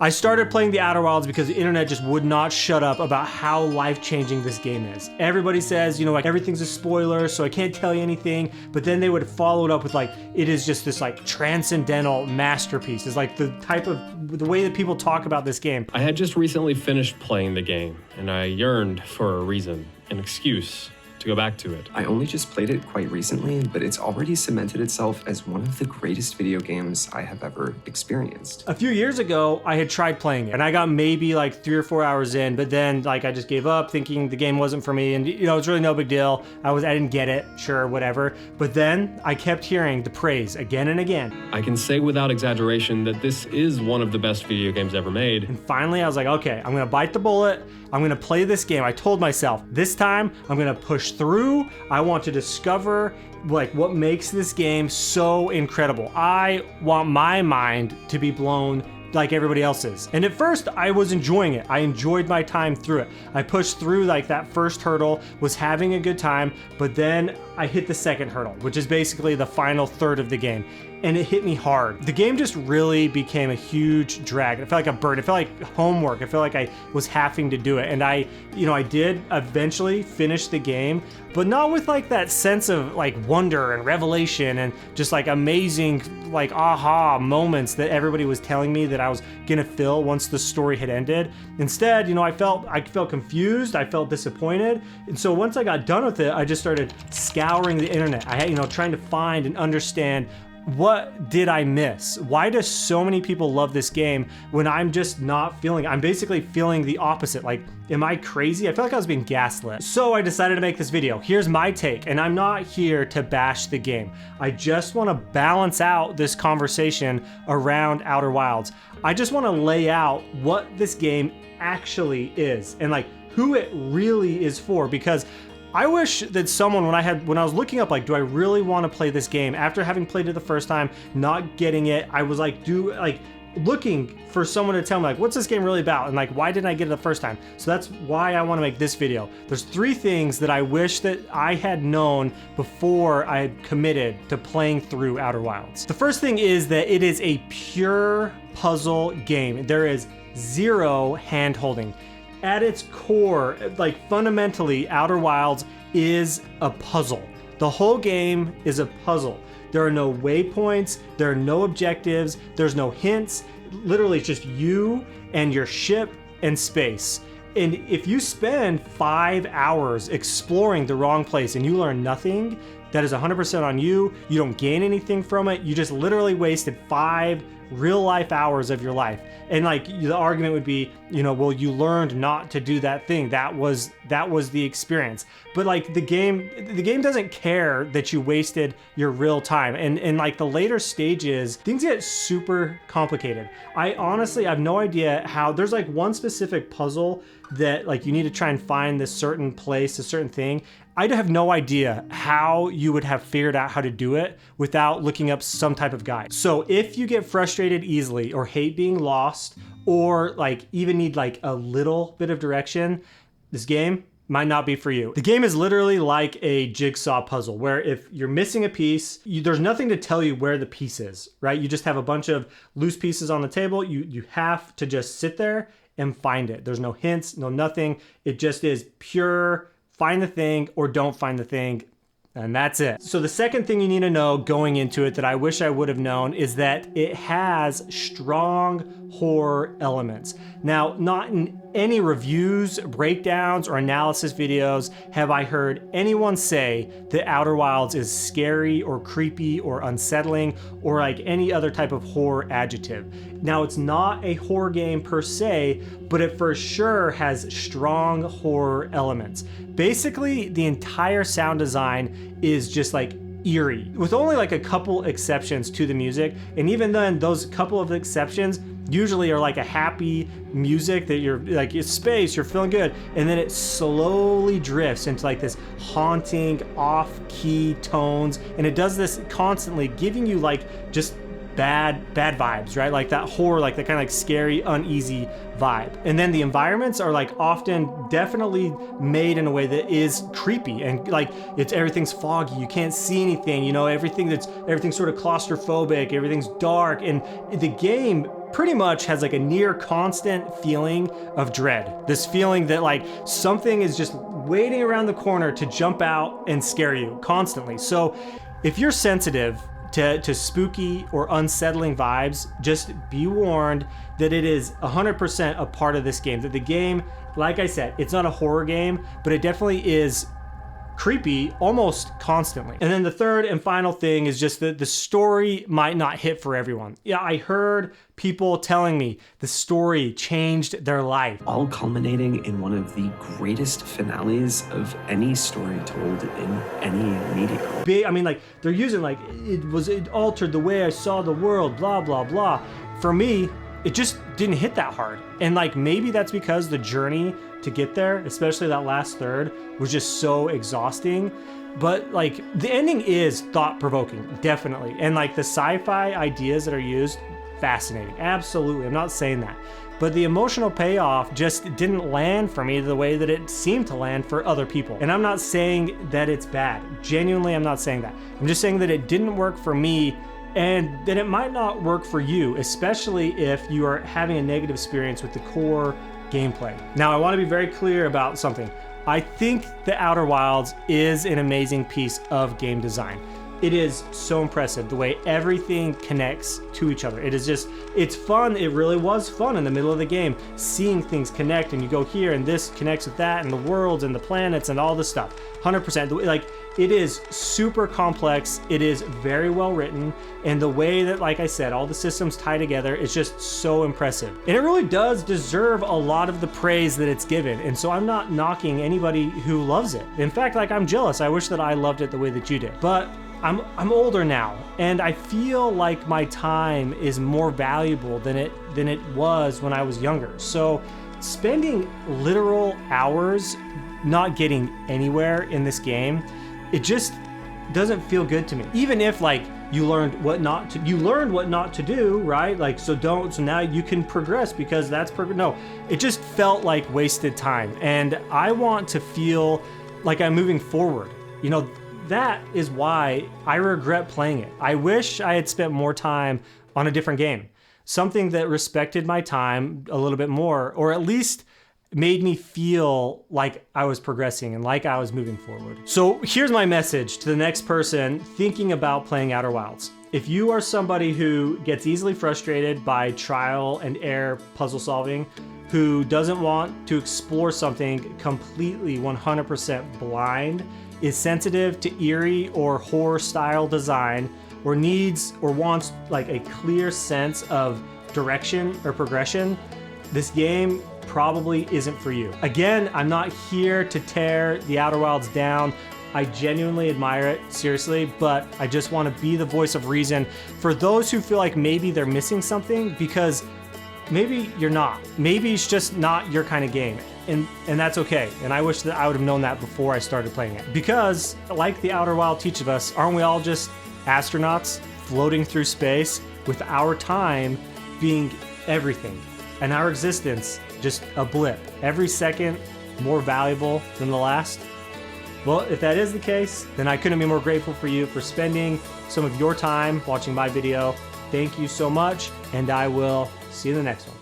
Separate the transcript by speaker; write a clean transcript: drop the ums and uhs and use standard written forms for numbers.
Speaker 1: I started playing the Outer Wilds because the internet just would not shut up about how life-changing this game is. Everybody says, like everything's a spoiler, so I can't tell you anything, but then they would follow it up with like, it is just this like transcendental masterpiece. It's like the way that people talk about this game.
Speaker 2: I had just recently finished playing the game, and I yearned for a reason, an excuse to go back to it.
Speaker 3: I only just played it quite recently, but it's already cemented itself as one of the greatest video games I have ever experienced.
Speaker 1: A few years ago, I had tried playing it, and I got maybe like 3 or 4 hours in, but then like I just gave up thinking the game wasn't for me, and it's really no big deal. I didn't get it, sure, whatever. But then I kept hearing the praise again and again.
Speaker 2: I can say without exaggeration that this is one of the best video games ever made.
Speaker 1: And finally I was like, okay, I'm gonna bite the bullet. I'm gonna play this game. I told myself, this time I'm gonna push through. I want to discover like what makes this game so incredible. I want my mind to be blown like everybody else's. And at first I was enjoying it. I enjoyed my time through it. I pushed through like that first hurdle, was having a good time, but then I hit the second hurdle, which is basically the final third of the game. And it hit me hard. The game just really became a huge drag. It felt like a burden. It felt like homework. I felt like I was having to do it. And I did eventually finish the game, but not with like that sense of like wonder and revelation and just like amazing like aha moments that everybody was telling me that I was gonna feel once the story had ended. Instead, I felt confused. I felt disappointed. And so once I got done with it, I just started scouring the internet. I had, trying to find and understand, what did I miss? Why do so many people love this game when I'm just not feeling it? I'm basically feeling the opposite. Like, am I crazy? I feel like I was being gaslit. So I decided to make this video. Here's my take, and I'm not here to bash the game. I just want to balance out this conversation around Outer Wilds. I just want to lay out what this game actually is and like who it really is for, because I wish that someone, when I was looking up, like, do I really want to play this game? After having played it the first time, not getting it, I was like, looking for someone to tell me, like, what's this game really about? And like, why didn't I get it the first time? So that's why I want to make this video. There's 3 things that I wish that I had known before I had committed to playing through Outer Wilds. The first thing is that it is a pure puzzle game. There is 0 hand-holding. At its core, like fundamentally, Outer Wilds is a puzzle. The whole game is a puzzle. There are no waypoints, there are no objectives, there's no hints. Literally, it's just you and your ship and space. And if you spend 5 hours exploring the wrong place and you learn nothing, that is 100% on you. You don't gain anything from it. You just literally wasted 5 real life hours of your life. And like the argument would be, well, you learned not to do that thing. That was the experience. But like the game doesn't care that you wasted your real time. And like the later stages, things get super complicated. I honestly have no idea how. There's like one specific puzzle that like you need to try and find this certain place, a certain thing. I have no idea how you would have figured out how to do it without looking up some type of guide. So if you get frustrated easily or hate being lost or like even need like a little bit of direction, this game might not be for you. The game is literally like a jigsaw puzzle where if you're missing a piece, there's nothing to tell you where the piece is, right? You just have a bunch of loose pieces on the table. You have to just sit there and find it. There's no hints, no nothing. It just is pure find the thing or don't find the thing, and that's it. So the second thing you need to know going into it that I wish I would have known is that it has strong horror elements. Now, not in any reviews, breakdowns, or analysis videos have I heard anyone say that Outer Wilds is scary or creepy or unsettling or like any other type of horror adjective. Now, it's not a horror game per se, but it for sure has strong horror elements. Basically, the entire sound design is just like eerie, with only like a couple exceptions to the music. And even then, those couple of exceptions usually are like a happy music that you're like, it's space, you're feeling good. And then it slowly drifts into like this haunting off-key tones. And it does this constantly, giving you like just bad vibes, right? Like that horror, like that kind of like scary, uneasy vibe. And then the environments are like often definitely made in a way that is creepy and like everything's foggy. You can't see anything, everything's sort of claustrophobic, everything's dark. And the game pretty much has like a near constant feeling of dread. This feeling that like something is just waiting around the corner to jump out and scare you constantly. So if you're sensitive to spooky or unsettling vibes, just be warned that it is 100% a part of this game. That the game, like I said, it's not a horror game, but it definitely is creepy almost constantly. And then the third and final thing is just that the story might not hit for everyone. Yeah, I heard people telling me the story changed their life.
Speaker 3: All culminating in one of the greatest finales of any story told in any medium.
Speaker 1: I mean, like, they're using like, it altered the way I saw the world, blah, blah, blah. For me, it just didn't hit that hard. And like, maybe that's because the journey to get there, especially that last third, was just so exhausting. But like, the ending is thought-provoking, definitely. And like the sci-fi ideas that are used, fascinating, absolutely, I'm not saying that. But the emotional payoff just didn't land for me the way that it seemed to land for other people. And I'm not saying that it's bad. Genuinely, I'm not saying that. I'm just saying that it didn't work for me, and that it might not work for you, especially if you are having a negative experience with the core gameplay. Now, I want to be very clear about something. I think The Outer Wilds is an amazing piece of game design. It is so impressive the way everything connects to each other. It is just, it's fun. It really was fun in the middle of the game, seeing things connect, and you go here and this connects with that, and the worlds and the planets and all this stuff. 100%. Like, it is super complex. It is very well written. And the way that, like I said, all the systems tie together is just so impressive. And it really does deserve a lot of the praise that it's given. And so I'm not knocking anybody who loves it. In fact, like, I'm jealous. I wish that I loved it the way that you did. But I'm older now, and I feel like my time is more valuable than it was when I was younger. So spending literal hours not getting anywhere in this game, it just doesn't feel good to me. Even if like you learned what not to do, right? Like, so now you can progress because that's no, it just felt like wasted time. And I want to feel like I'm moving forward. You know, that is why I regret playing it. I wish I had spent more time on a different game. Something that respected my time a little bit more, or at least made me feel like I was progressing and like I was moving forward. So here's my message to the next person thinking about playing Outer Wilds. If you are somebody who gets easily frustrated by trial and error puzzle solving, who doesn't want to explore something completely 100% blind, is sensitive to eerie or horror style design, or needs or wants like a clear sense of direction or progression, this game probably isn't for you. Again, I'm not here to tear The Outer Wilds down. I genuinely admire it, seriously, but I just want to be the voice of reason for those who feel like maybe they're missing something, because maybe you're not. Maybe it's just not your kind of game. And that's okay. And I wish that I would have known that before I started playing it. Because, like The Outer Wild teaches us, aren't we all just astronauts floating through space with our time being everything and our existence just a blip, every second more valuable than the last? Well, if that is the case, then I couldn't be more grateful for you for spending some of your time watching my video. Thank you so much, and I will see you in the next one.